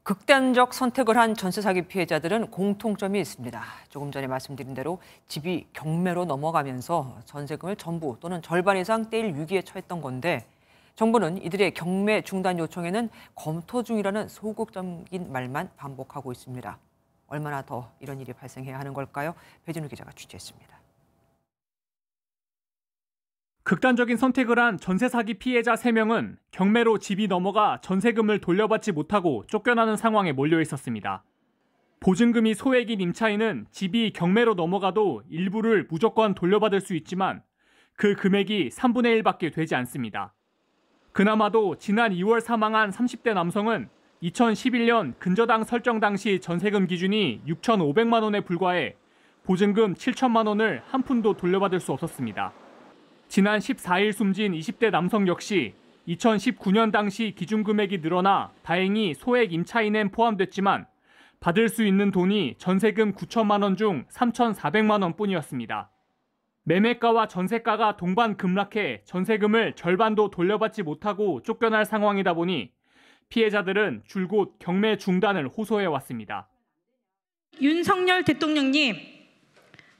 극단적 선택을 한 전세 사기 피해자들은 공통점이 있습니다. 조금 전에 말씀드린 대로 집이 경매로 넘어가면서 전세금을 전부 또는 절반 이상 떼일 위기에 처했던 건데 정부는 이들의 경매 중단 요청에는 검토 중이라는 소극적인 말만 반복하고 있습니다. 얼마나 더 이런 일이 발생해야 하는 걸까요? 배진우 기자가 취재했습니다. 극단적인 선택을 한 전세 사기 피해자 3명은 경매로 집이 넘어가 전세금을 돌려받지 못하고 쫓겨나는 상황에 몰려 있었습니다. 보증금이 소액인 임차인은 집이 경매로 넘어가도 일부를 무조건 돌려받을 수 있지만 그 금액이 3분의 1밖에 되지 않습니다. 그나마도 지난 2월 사망한 30대 남성은 2011년 근저당 설정 당시 전세금 기준이 6,500만 원에 불과해 보증금 7천만 원을 한 푼도 돌려받을 수 없었습니다. 지난 14일 숨진 20대 남성 역시 2019년 당시 기준금액이 늘어나 다행히 소액 임차인엔 포함됐지만 받을 수 있는 돈이 전세금 9천만 원 중 3,400만 원뿐이었습니다. 매매가와 전세가가 동반 급락해 전세금을 절반도 돌려받지 못하고 쫓겨날 상황이다 보니 피해자들은 줄곧 경매 중단을 호소해 왔습니다. 윤석열 대통령님,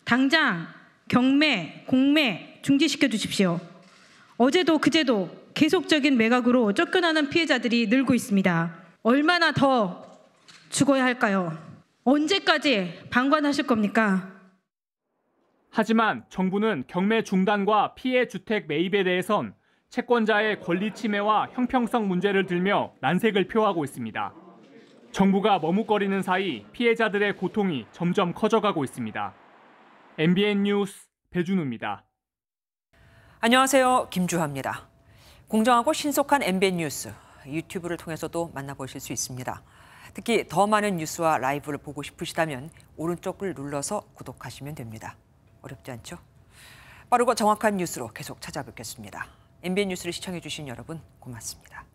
당장 경매, 공매 중지시켜 주십시오. 어제도 그제도 계속적인 매각으로 쫓겨나는 피해자들이 늘고 있습니다. 얼마나 더 죽어야 할까요? 언제까지 방관하실 겁니까? 하지만 정부는 경매 중단과 피해 주택 매입에 대해선 채권자의 권리 침해와 형평성 문제를 들며 난색을 표하고 있습니다. 정부가 머뭇거리는 사이 피해자들의 고통이 점점 커져가고 있습니다. MBN 뉴스 배준우입니다. 안녕하세요. 김주하입니다. 공정하고 신속한 MBN 뉴스, 유튜브를 통해서도 만나보실 수 있습니다. 특히 더 많은 뉴스와 라이브를 보고 싶으시다면 오른쪽을 눌러서 구독하시면 됩니다. 어렵지 않죠? 빠르고 정확한 뉴스로 계속 찾아뵙겠습니다. MBN 뉴스를 시청해주신 여러분 고맙습니다.